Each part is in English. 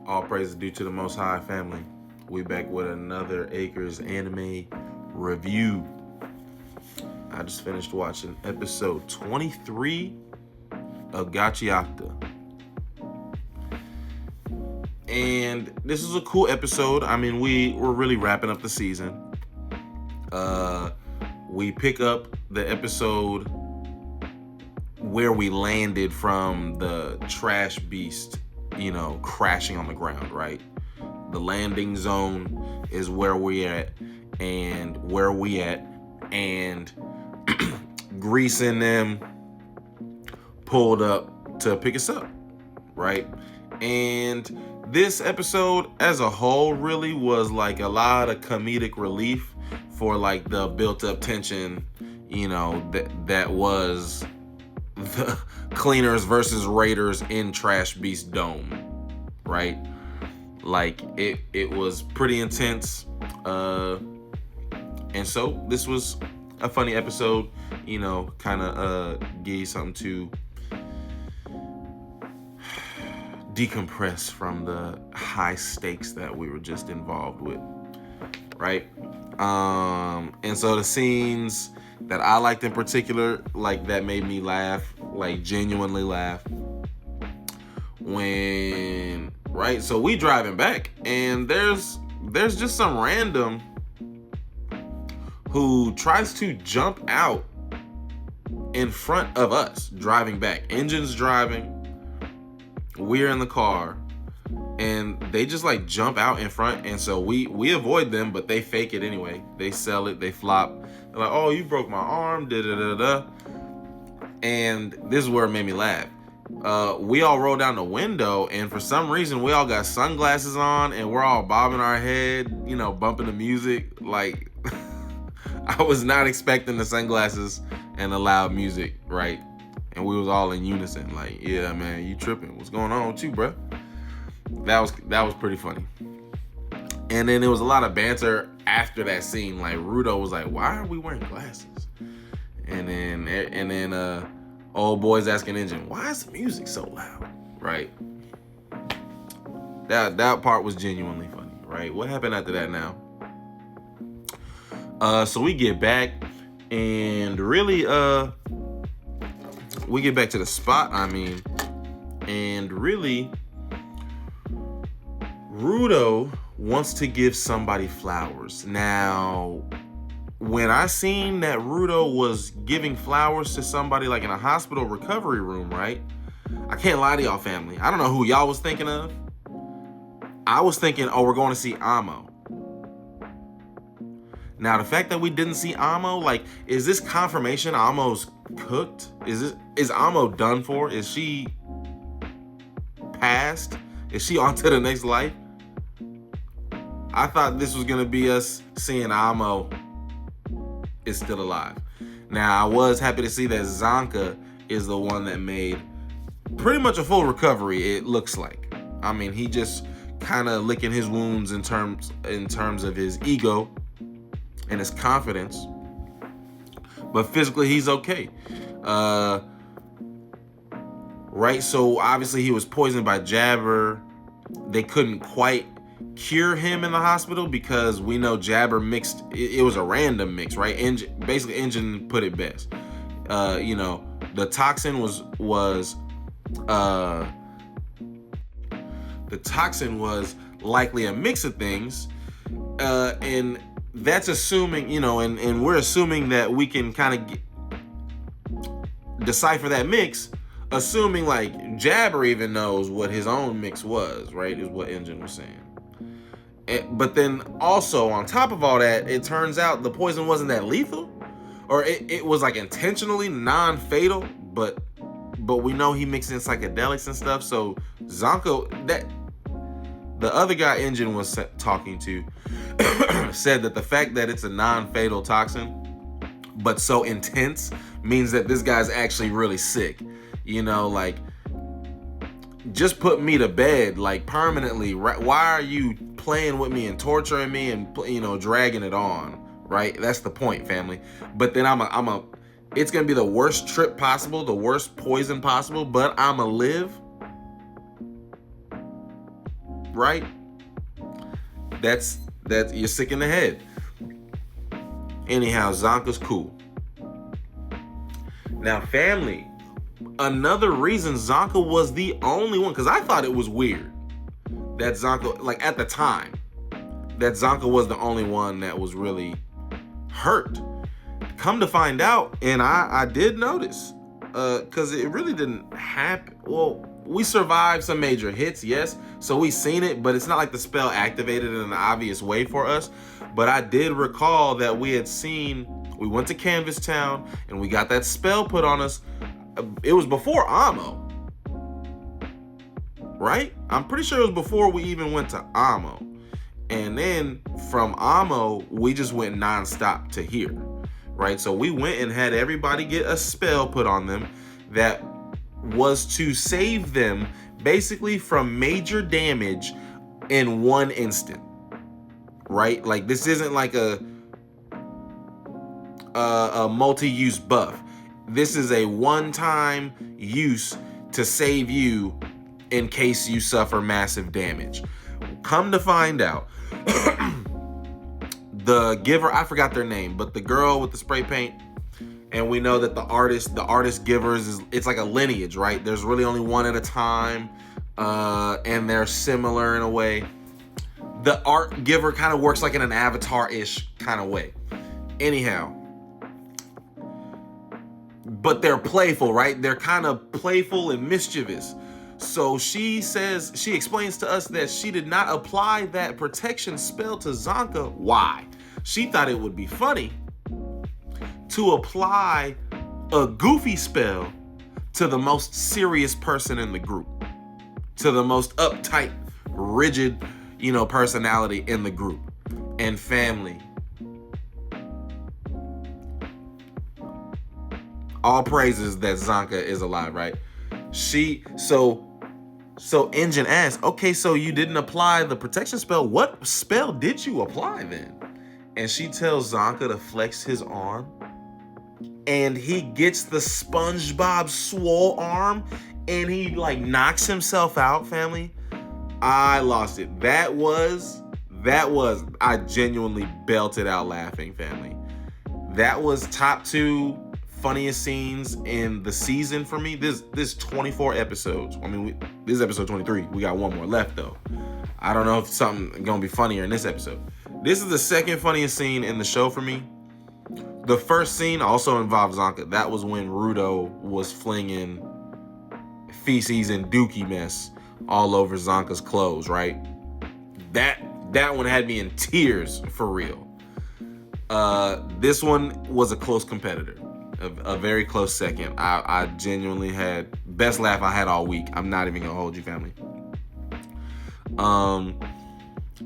All praise is due to the Most High family. We back with another Acres anime review. I just finished watching episode 23 of Gachiakuta. And this is a cool episode. I mean, we're really wrapping up the season. We pick up the episode where we landed from the trash beast, crashing on the ground, right? The landing zone is where we at, and Grease and them pulled up to pick us up, right? And this episode as a whole really was like a lot of comedic relief for like the built up tension, that was the Cleaners versus Raiders in Trash Beast Dome, right? Like it was pretty intense, and so this was a funny episode, kind of give you something to decompress from the high stakes that we were just involved with, right? And so the scenes that I liked in particular, like that made me laugh, like genuinely laugh, when, right? So we driving back, and there's just some random who tries to jump out in front of us driving back. Engine's driving, we're in the car, and they just like jump out in front, and so we avoid them, but they fake it anyway. They sell it, they flop. They're like, oh, you broke my arm, da-da-da-da. And this is where it made me laugh. We all roll down the window, and for some reason we all got sunglasses on, and we're all bobbing our head, bumping the music. Like, I was not expecting the sunglasses and the loud music, right? And we was all in unison, like, yeah, man, you tripping. What's going on with you, bro? That was pretty funny. And then there was a lot of banter after that scene. Like, Rudo was like, why are we wearing glasses? And then old boy's asking Engine, why is the music so loud? Right? That part was genuinely funny, right? What happened after that now? So we get back, and really, we get back to the spot, and really, Rudo wants to give somebody flowers. Now, when I seen that Rudo was giving flowers to somebody like in a hospital recovery room, right? I can't lie to y'all, family. I don't know who y'all was thinking of. I was thinking, oh, we're going to see Amo. Now, the fact that we didn't see Amo, like, is this confirmation Amo's cooked? Is Amo done for? Is she passed? Is she on to the next life? I thought this was going to be us seeing Amo is still alive. Now, I was happy to see that Zanka is the one that made pretty much a full recovery, it looks like. He just kind of licking his wounds in terms of his ego and his confidence. But physically, he's okay. Right? So, obviously, he was poisoned by Jabber. They couldn't quite cure him in the hospital because we know Jabber mixed, it was a random mix, right? Engine put it best. The toxin was likely a mix of things, and that's assuming, and we're assuming that we can kind of decipher that mix, assuming like Jabber even knows what his own mix was, right? Is what Engine was saying. But then also on top of all that, it turns out the poison wasn't that lethal, or it was like intentionally non-fatal, but we know he mixed in psychedelics and stuff. So Zanka, that the other guy Engine was talking to, said that the fact that it's a non-fatal toxin, but so intense, means that this guy's actually really sick. Like, just put me to bed, like, permanently. Right? Why are you playing with me and torturing me and, dragging it on, right? That's the point, family. But then it's going to be the worst trip possible, the worst poison possible, but I'm going to live. right? That's you're sick in the head. Anyhow, Zanka's cool. Now, family, another reason Zanka was the only one, because I thought it was weird that Zanka, like at the time, that Zanka was the only one that was really hurt. Come to find out, and I did notice, because it really didn't happen. Well, we survived some major hits, yes, so we seen it, but it's not like the spell activated in an obvious way for us. But I did recall that we went to Canvas Town, and we got that spell put on us. It was before Ammo, right? I'm pretty sure it was before we even went to Ammo. And then from Ammo, we just went nonstop to here, right? So we went and had everybody get a spell put on them that was to save them basically from major damage in one instant, right? Like this isn't like a multi-use buff. This is a one-time use to save you in case you suffer massive damage. Come to find out, the giver, I forgot their name, but the girl with the spray paint, and we know that the artist givers it's like a lineage, right? There's really only one at a time, and they're similar in a way. The art giver kind of works like in an avatar-ish kind of way. Anyhow, but they're playful, right? They're kind of playful and mischievous. So she explains to us that she did not apply that protection spell to Zanka. Why? She thought it would be funny to apply a goofy spell to the most serious person in the group, to the most uptight, rigid, personality in the group. And family, all praises that Zanka is alive, right? So Engine asks, okay, so you didn't apply the protection spell. What spell did you apply then? And she tells Zanka to flex his arm, and he gets the SpongeBob swole arm, and he like knocks himself out, family. I lost it. That was, I genuinely belted out laughing, family. That was top 2 funniest scenes in the season for me. This 24 episodes. I mean, this is episode 23. We got one more left though. I don't know if something gonna be funnier in this episode. This is the second funniest scene in the show for me. The first scene also involved Zanka. That was when Rudo was flinging feces and dookie mess all over Zanka's clothes, right? That one had me in tears for real. This one was a close competitor. A very close second. I genuinely had best laugh I had all week. I'm not even gonna hold you, family.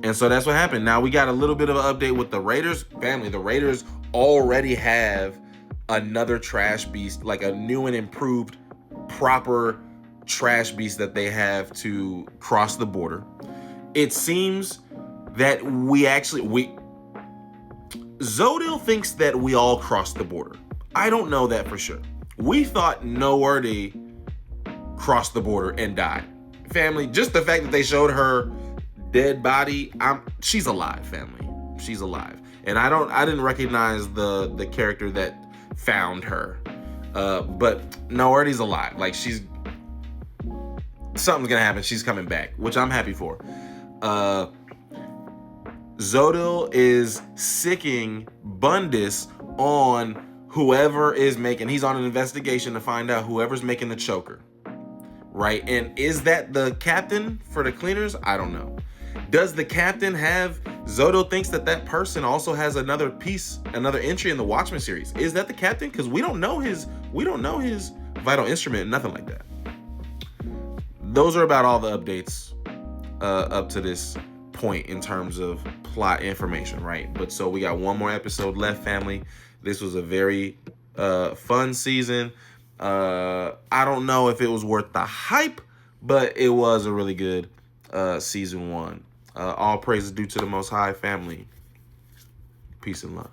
And so that's what happened. Now we got a little bit of an update with the Raiders. Family, the Raiders already have another trash beast, like a new and improved proper trash beast that they have to cross the border. It seems that Zodil thinks that we all crossed the border. I don't know that for sure. We thought Noerdi crossed the border and died. Family, just the fact that they showed her dead body, she's alive, family. She's alive. And I didn't recognize the character that found her. But Noerdi's alive. Like something's gonna happen. She's coming back, which I'm happy for. Zodil is sicking Bundus on whoever is he's on an investigation to find out whoever's making the choker, right? And is that the captain for the cleaners? I don't know. Does the captain have, Zodil thinks that person also has another entry in the Watchmen series. Is that the captain? Because we don't know his vital instrument, nothing like that. Those are about all the updates up to this point in terms of plot information, right? But so we got one more episode left, family. This was a very fun season. I don't know if it was worth the hype, but it was a really good season 1. All praise is due to the Most High, family. Peace and love.